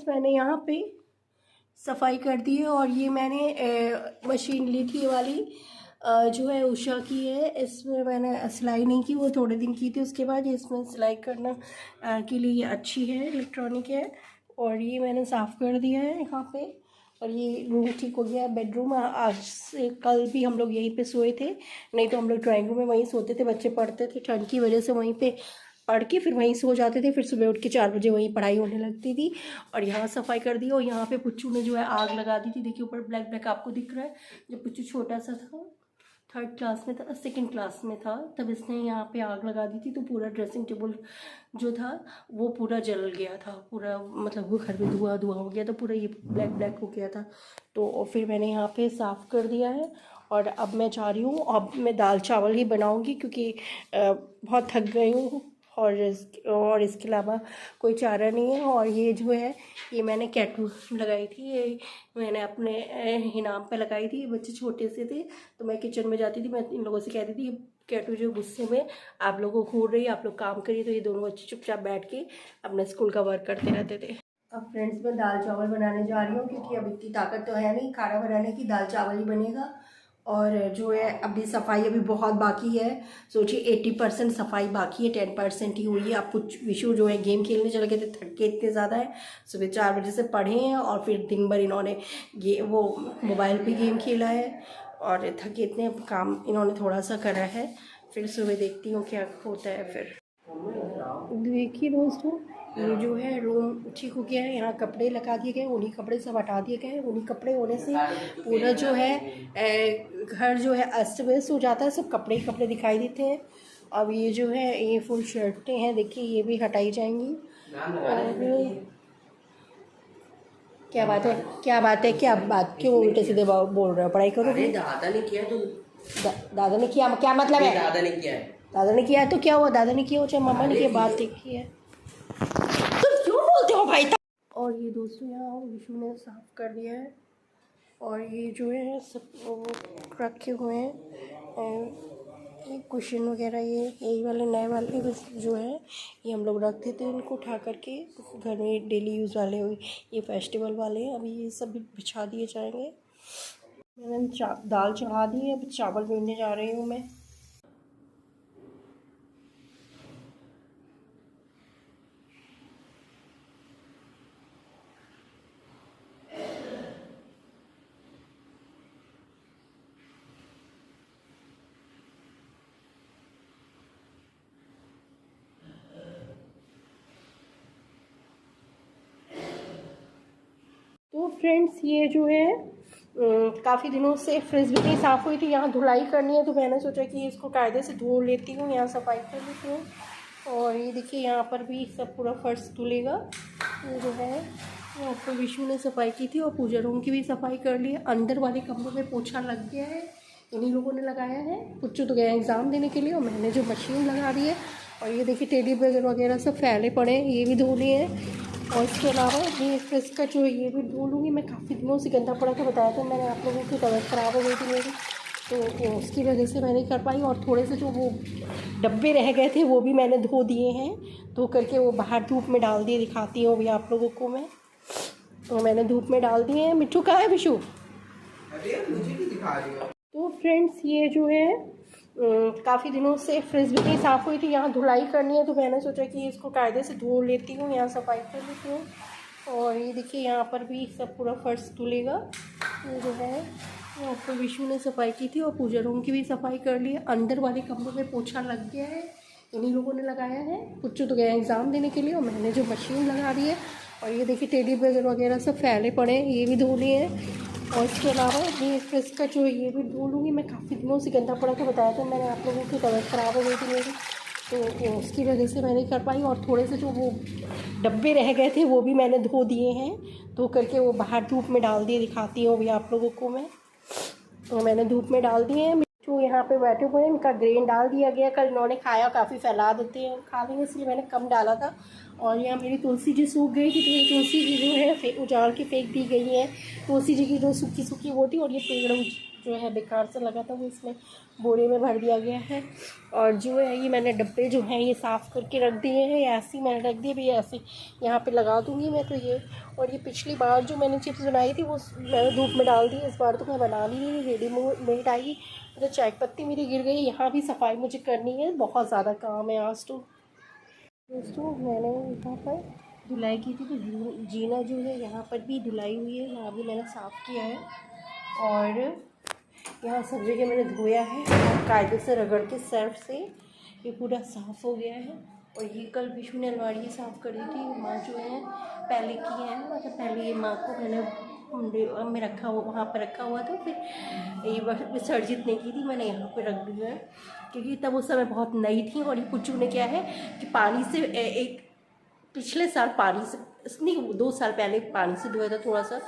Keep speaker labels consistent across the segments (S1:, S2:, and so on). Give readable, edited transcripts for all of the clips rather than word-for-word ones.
S1: मैंने यहाँ पे सफाई कर दी है और ये मैंने मशीन ली थी ये वाली जो है उषा की है। इसमें मैंने सिलाई नहीं की, वो थोड़े दिन की थी, उसके बाद इसमें सिलाई करना के लिए ये अच्छी है, इलेक्ट्रॉनिक है। और ये मैंने साफ़ कर दिया है यहाँ पे। और ये रूम ठीक हो गया है, बेडरूम। आज से कल भी हम लोग यहीं पे सोए थे, नहीं तो हम लोग ड्राइंग रूम में वहीं सोते थे। बच्चे पढ़ते थे, ठंड की वजह से वहीं पे पढ़ के फिर वहीं सो जाते थे, फिर सुबह उठ के 4 बजे वहीं पढ़ाई होने लगती थी। और यहाँ सफाई कर दी और यहाँ पे पुच्चू ने जो है आग लगा दी थी। देखिए ऊपर ब्लैक ब्लैक आपको दिख रहा है। जब पुच्चू छोटा सा था, 3rd क्लास में था, 2nd क्लास में था, तब इसने यहाँ पे आग लगा दी थी। तो पूरा ड्रेसिंग टेबल जो था वो पूरा जल गया था, पूरा मतलब वो घर में धुआं धुआं हो गया था, पूरा ये ब्लैक ब्लैक हो गया था। तो फिर मैंने यहाँ पे साफ़ कर दिया है और अब मैं जा रही हूँ। अब मैं दाल चावल ही बनाऊँगी क्योंकि बहुत थक गई हूँ और इसके अलावा कोई चारा नहीं है। और ये जो है ये मैंने कैटू लगाई थी, ये मैंने अपने इनाम पे लगाई थी। बच्चे छोटे से थे तो मैं किचन में जाती थी, मैं इन लोगों से कहती थी कैटू जो गुस्से में आप लोगों को घूर रही है, आप लोग काम करिए। तो ये दोनों बच्चे चुपचाप बैठ के अपना स्कूल का वर्क करते रहते थे। अब फ्रेंड्स मैं दाल चावल बनाने जा रही हूँ क्योंकि अब इतनी ताकत तो है नहीं खाना बनाने की, दाल चावल ही बनेगा। और जो है अभी सफाई अभी बहुत बाकी है, सोचिए 80% सफाई बाकी है, 10% ही हुई है। अब कुछ विशु जो है गेम खेलने चले गए थे, थक के इतने ज़्यादा है, सुबह 4 बजे से पढ़े हैं और फिर दिन भर इन्होंने वो मोबाइल पे गेम खेला है और थके इतने, काम इन्होंने थोड़ा सा करा है। फिर सुबह देखती हूँ क्या होता है। फिर देखिए दोस्तों ये जो है रूम ठीक हो गया है, यहाँ कपड़े लगा दिए गए, उन्हीं कपड़े सब हटा दिए गए। उन्हीं कपड़े होने से पूरा जो है घर जो है अस्त व्यस्त हो जाता है, सब कपड़े ही कपड़े दिखाई देते हैं। अब ये जो है ये फुल शर्टें हैं, देखिए ये भी हटाई जाएंगी। और क्या बात है, क्या बात है, क्या बात, क्यों उल्टे सीधे बोल रहे हो? पढ़ाई करो।
S2: दादा ने किया तो
S1: दादा ने किया क्या मतलब है?
S2: दादा ने किया है,
S1: दादा ने किया है तो क्या हुआ? दादा ने किया हो चाहे मम्मा ने किया, बात एक ही है। तुम क्यों बोलते हो भाई? और ये दोस्तों यहाँ विशु ने साफ कर दिया है और ये जो है सब वो रखे हुए हैं, ये कुशन वगैरह, ये यही वाले नए वाले जो है ये हम लोग रख देते हैं इनको उठा करके घर में डेली यूज़ वाले। ये फेस्टिवल वाले हैं, अभी ये सब बिछा दिए जाएंगे। मैंने दाल चढ़ा दी है, अब चावल भूनने जा रही हूँ मैं। तो फ्रेंड्स ये जो है काफ़ी दिनों से फ्रिज भी नहीं साफ़ हुई थी, यहाँ धुलाई करनी है तो मैंने सोचा कि इसको कायदे से धो लेती हूँ, यहाँ सफाई कर लेती हूँ। और ये देखिए यहाँ पर भी सब पूरा फर्श धुलेगा। ये जो है यहाँ पर विशु ने सफाई की थी और पूजा रूम की भी सफाई कर ली है। अंदर वाले कमरों में पोछा लग गया है, इन्हीं लोगों ने लगाया है। पुच्चू तो गया एग्ज़ाम देने के लिए और मैंने जो मशीन लगा दी है। और ये देखिए टेडी बैग वगैरह सब फैले पड़े हैं, ये भी धो लिए हैं। और इसके अलावा ये फ्रिज का जो है ये भी धो लूँगी। मैं काफ़ी दिनों से गंदा पड़ा था, बताया था मैंने आप लोगों की, तबीयत ख़राब हो गई थी मेरी, तो उसकी वजह से मैं नहीं कर पाई। और थोड़े से जो वो डब्बे रह गए थे वो भी मैंने धो दिए हैं, धो करके वो बाहर धूप में डाल दिए, दिखाती हूँ अभी आप लोगों को मैं। तो मैंने धूप में डाल दिए हैं। मिट्टू कहाँ है विशु? तो फ्रेंड्स ये जो है काफ़ी दिनों से फ्रिज भी नहीं साफ़ हुई थी, यहाँ धुलाई करनी है तो मैंने सोचा कि इसको कायदे से धो लेती हूँ, यहाँ सफाई कर लेती हूँ। और ये देखिए यहाँ पर भी सब पूरा फर्श धुलेगा। ये जो है यहाँ पर विशु ने सफाई की थी और पूजा रूम की भी सफाई कर ली है। अंदर वाले कमरों में पोछा लग गया है, इन्हीं लोगों ने लगाया है। पुच्चू तो गया एग्ज़ाम देने के लिए और मैंने जो मशीन लगा दी है। और ये देखिए टेडी बैग वगैरह सब फैले पड़े हैं, ये भी धो लिए हैं। और इसके अलावा ये फ्रिज का जो है ये भी धो लूँगी। मैं काफ़ी दिनों से गंदा पड़ा था, बताया था मैंने आप लोगों की, तबीयत ख़राब हो गई थी मेरी, तो उसकी वजह से मैं नहीं कर पाई। और थोड़े से जो वो डब्बे रह गए थे वो भी मैंने धो दिए हैं, धो करके वो बाहर धूप में डाल दिए, दिखाती हूँ अभी आप लोगों को मैं। तो मैंने धूप में डाल दिए हैं। जो यहाँ पे बैठे हुए हैं इनका ग्रेन डाल दिया गया, कल इन्होंने खाया, काफ़ी फैला देते हैं, खा लेंगे, इसलिए मैंने कम डाला था। और यहाँ मेरी तुलसी जी सूख गई थी तो ये तुलसी जी जो है उजाड़ के फेंक दी गई है। तुलसी जी की जो सूखी सूखी वो थी और ये पेड़ जो है बेकार सा लगा था वो इसमें बोरे में भर दिया गया है। और जो है ये मैंने डब्बे जो हैं ये साफ़ करके रख दिए हैं, ऐसे ही मैंने रख दिए भी, ऐसे यहाँ पे लगा दूँगी मैं तो ये। और ये पिछली बार जो मैंने चिप्स बनाई थी वो मैंने धूप में डाल दी, इस बार तो मैं बना ली नहीं, रेडीमेड आई। तो चाय पत्ती मेरी गिर गई, यहाँ भी सफाई मुझे करनी है, बहुत ज़्यादा काम है आज तो। दोस्तों मैंने यहाँ पर धुलाई की थी, तो जीना जो है यहाँ पर भी धुलाई हुई है, यहाँ भी मैंने साफ़ किया है। और यहाँ सब जगह मैंने धोया है और कायदे से रगड़ के सर्फ से ये पूरा साफ़ हो गया है। और ये कल विशु ने अलमारी साफ़ करी थी, माँ जो है पहले की है, मतलब पहले ये माँ को मैंने में रखा हुआ, वहाँ पर रखा हुआ था, फिर ये विसर्जित नहीं की थी, मैंने यहाँ पर रख दिया है क्योंकि तब उस समय बहुत नई थी। और ये पुच्चू ने क्या है कि पानी से एक पिछले साल पानी से नहीं 2 साल पहले पानी से धोया था, थोड़ा सा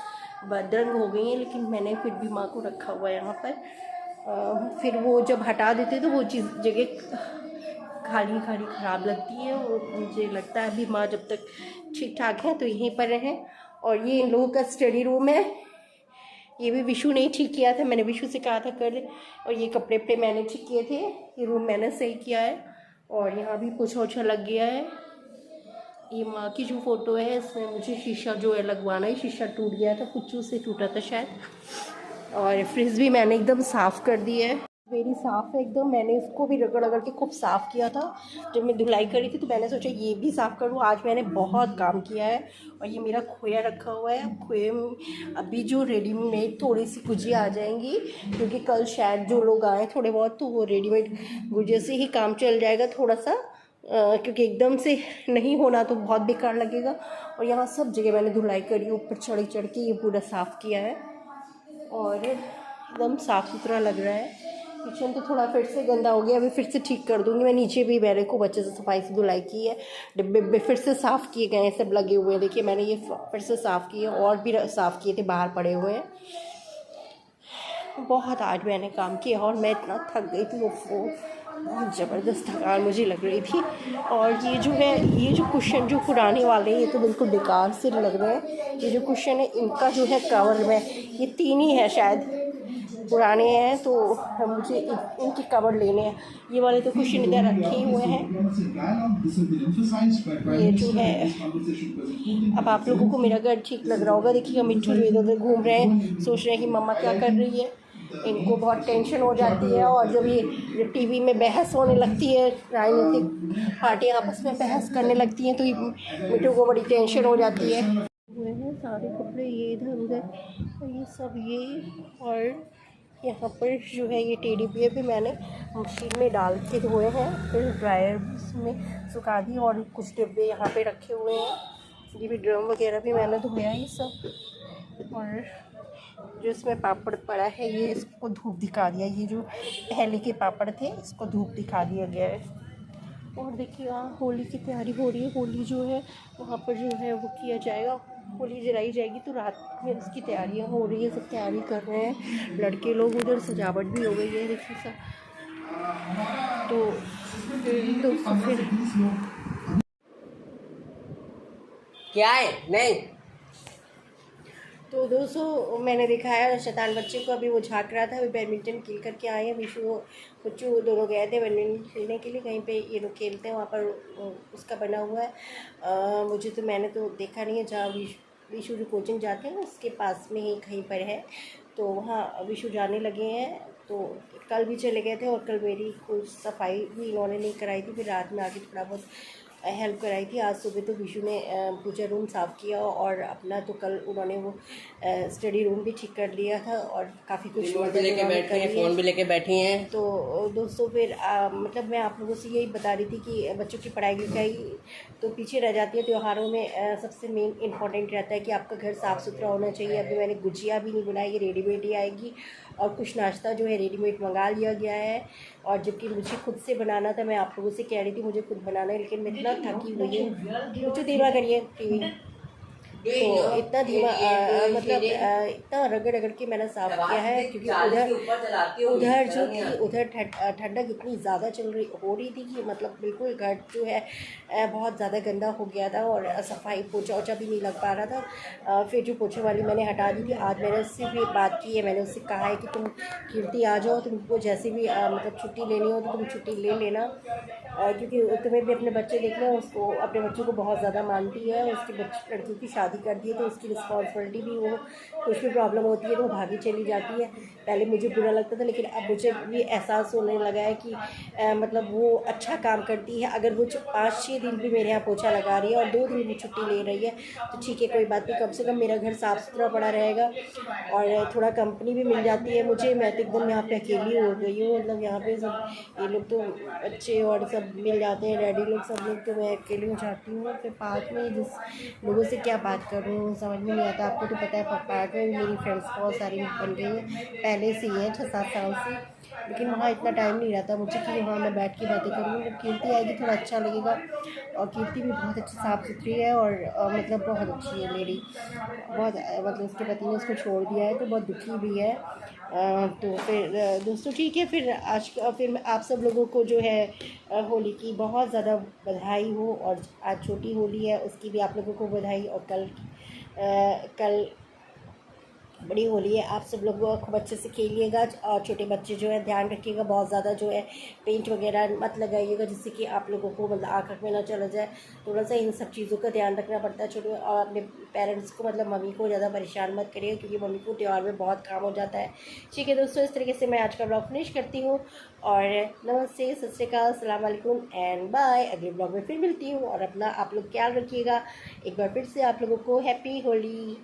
S1: बदरंग हो गई है, लेकिन मैंने फिर भी माँ को रखा हुआ है यहाँ पर। फिर वो जब हटा देते तो वो चीज़ जगह खाली खाली ख़राब लगती है, और मुझे लगता है अभी माँ जब तक ठीक ठाक है तो यहीं पर रहें। और ये इन लोगों का स्टडी रूम है, ये भी विशु ने ठीक किया था, मैंने विशु से कहा था कर ले। और ये कपड़े वपड़े मैंने ठीक किए थे, ये रूम मैंने सही किया है। और यहाँ भी पोछा ओछा लग गया है। ये माँ की जो फ़ोटो है इसमें मुझे शीशा जो है लगवाना है, शीशा टूट गया था, पुच्चू से टूटा था शायद। और फ्रिज भी मैंने एकदम साफ़ कर दी है, मेरी साफ़ है एकदम। मैंने इसको भी रगड़ रगड़ के खूब साफ़ किया था जब मैं धुलाई करी थी, तो मैंने सोचा ये भी साफ़ करूँ। आज मैंने बहुत काम किया है। और ये मेरा खोया रखा हुआ है, खोए अभी जो रेडीमेड थोड़ी सी गुजिया आ जाएंगी, क्योंकि कल शायद जो लोग आए थोड़े बहुत, तो वो रेडीमेड गुजिया से ही काम चल जाएगा थोड़ा सा, क्योंकि एकदम से नहीं होना तो बहुत बेकार लगेगा। और यहाँ सब जगह मैंने धुलाई करी, ऊपर चढ़ चढ़ के ये पूरा साफ़ किया है और एकदम साफ़ सुथरा लग रहा है। किचन तो थोड़ा फिर से गंदा हो गया, अभी फिर से ठीक कर दूँगी मैं। नीचे भी मैंने खूब अच्छे से सफाई से धुलाई की है, डिब्बे फिर से साफ़ किए गए हैं, सब लगे हुए हैं। देखिए मैंने ये फिर से साफ़ किए, और भी साफ़ किए थे, बाहर पड़े हुए हैं। बहुत आज मैंने काम किया और मैं इतना थक गई थी, वो बहुत ज़बरदस्त थकान मुझे लग रही थी। और ये जो है, ये जो कुशन जो पुराने वाले हैं ये तो बिल्कुल बेकार से लग रहे हैं। ये जो कुशन है इनका जो है कवर में, ये 3 ही है शायद पुराने हैं, तो मुझे इनके कवर लेने हैं। ये वाले तो कुशन इधर रखे हुए हैं। ये जो है, अब आप लोगों को मेरा घर ठीक लग रहा होगा। देखिएगा मिट्टू जो इधर उधर घूम रहे हैं, सोच रहे हैं कि मम्मा क्या कर रही है। इनको बहुत टेंशन हो जाती है, और जब ये टीवी में बहस होने लगती है, राजनीतिक पार्टियाँ आपस में बहस करने लगती हैं, तो मिट्टू को बड़ी टेंशन हो जाती है। हुए हैं सारे कपड़े ये इधर उधर, और ये सब ये, और यहाँ पर जो है ये टेडी बियर भी मैंने मशीन में डाल के धोए हैं, फिर ड्रायर में सुखा दी। और कुछ डिब्बे यहाँ पे रखे हुए हैं, ये भी ड्रम वगैरह भी मैंने धोया ये सब। और जो इसमें पापड़ पड़ा है ये इसको धूप दिखा दिया, ये जो पहले के पापड़ थे इसको धूप दिखा दिया गया है। और देखिए होली की तैयारी हो रही है, होली जो है वहाँ पर जो है वो किया जाएगा, होली जलाई जाएगी, तो रात में उसकी तैयारियाँ हो रही है, सब तैयारी कर रहे हैं लड़के लोग, उधर सजावट भी हो गई है देखिए सब। तो फिर
S2: क्या है नहीं
S1: तो दोस्तों मैंने देखा है शैतान बच्चे को, अभी वो झाँक रहा था, अभी बैडमिंटन खेल करके आए हैं। विशु बच्चू दोनों गए थे बैडमिंटन खेलने के लिए, कहीं पे ये लोग खेलते हैं, वहाँ पर उसका बना हुआ है। मुझे तो मैंने तो देखा नहीं है, जहाँ विशु जो कोचिंग जाते हैं उसके पास में ही कहीं पर है, तो वहाँ विशु जाने लगे हैं। तो कल भी चले गए थे, और कल मेरी कोई सफाई भी इन्होंने नहीं कराई थी, फिर रात में आके थोड़ा बहुत हेल्प कराई थी। आज सुबह तो विशु ने पूजा रूम साफ़ किया, और अपना तो कल उन्होंने वो स्टडी रूम भी ठीक कर लिया था, और काफ़ी कुछ
S2: फ़ोन भी लेके बैठी हैं।
S1: तो दोस्तों फिर मतलब मैं आप लोगों से यही बता रही थी कि बच्चों की पढ़ाई लिखाई तो पीछे रह जाती है। त्योहारों में सबसे मेन इम्पॉर्टेंट रहता है कि आपका घर साफ़ सुथरा होना चाहिए। अभी मैंने गुजिया भी नहीं बनाई, ये रेडीमेड ही आएगी, और कुछ नाश्ता जो है रेडीमेड मंगा लिया गया है। और जबकि मुझे खुद से बनाना था, मैं आप लोगों से कह रही थी मुझे खुद बनाना है, लेकिन मैं इतना थकी हुई हूँ। कुछ धीमा करिए टीवी। तो इतना धीमा मतलब इतना रगड़ रगड़ के मैंने साफ़ किया है, क्योंकि उधर जो थी उधर ठंडक इतनी ज़्यादा हो रही थी कि मतलब बिल्कुल घर जो है बहुत ज़्यादा गंदा हो गया था और सफाई पोछा ओछा भी नहीं लग पा रहा था। फिर जो पोछे वाली मैंने हटा दी थी, आज मैंने उससे भी बात की है, मैंने उससे कहा है कि तुम कीर्ति आ जाओ, तुमको जैसे भी मतलब छुट्टी लेनी हो तो तुम छुट्टी ले लेना, क्योंकि तुम्हें भी अपने बच्चे देखना। उसको अपने बच्चों को बहुत ज़्यादा मानती है, उसके बच्चे लड़कियों की शादी कर दी है तो उसकी रिस्पॉन्सिबिलिटी भी, वो कुछ भी प्रॉब्लम होती है तो वो भागी चली जाती है। पहले मुझे बुरा लगता था, लेकिन अब मुझे भी एहसास होने लगा है कि मतलब वो अच्छा काम करती है। अगर वो 5-6 दिन भी मेरे यहाँ पोछा लगा रही है और 2 दिन भी छुट्टी ले रही है तो ठीक है, कोई बात नहीं, कम से कम मेरा घर साफ़ सुथरा पड़ा रहेगा और थोड़ा कंपनी भी मिल जाती है मुझे। मैं तो एकदम यहाँ पे अकेली हो गई हूँ, मतलब यहाँ पे सब ये लोग तो बच्चे और सब मिल जाते हैं, डैडी लोग सब लोग, तो मैं अकेली हो जाती हूँ। फिर पार्क में जिस लोगों से क्या बात करूँ समझ में नहीं आता। आपको तो पता है पार्क में मेरी फ्रेंड्स बहुत सारी बन गई हैं, पहले से ही हैं 6-7 साल से, लेकिन वहाँ इतना टाइम नहीं रहता मुझे कि वहाँ मैं बैठ के बातें करूँ। जब कीर्ति आएगी थोड़ा अच्छा लगेगा। और कीर्ति भी बहुत अच्छी साफ़ सुथरी है और मतलब बहुत अच्छी है लेडी, बहुत मतलब उसके पति ने उसको छोड़ दिया है तो बहुत दुखी भी है। तो फिर दोस्तों ठीक है, फिर आप सब लोगों को जो है होली की बहुत ज़्यादा बधाई हो, और आज छोटी होली है उसकी भी आप लोगों को बधाई, और कल बड़ी होली है। आप सब लोग खूब अच्छे से खेलिएगा, और छोटे बच्चे जो है ध्यान रखिएगा, बहुत ज़्यादा जो है पेंट वगैरह मत लगाइएगा जिससे कि आप लोगों को मतलब आँख में ना चला जाए। थोड़ा सा इन सब चीज़ों का ध्यान रखना पड़ता है छोटे, और अपने पेरेंट्स को मतलब मम्मी को ज़्यादा परेशान मत करिए, क्योंकि मम्मी को त्यौहार में बहुत काम हो जाता है। ठीक है दोस्तों, इस तरीके से मैं आज का ब्लॉग फिनिश करती हूँ, और नमस्ते, सत श्री अकाल, अस्सलाम वालेकुम एंड बाय। अगले ब्लॉग में फिर मिलती हूँ, और अपना आप लोग ख्याल रखिएगा। एक बार फिर से आप लोगों को हैप्पी होली।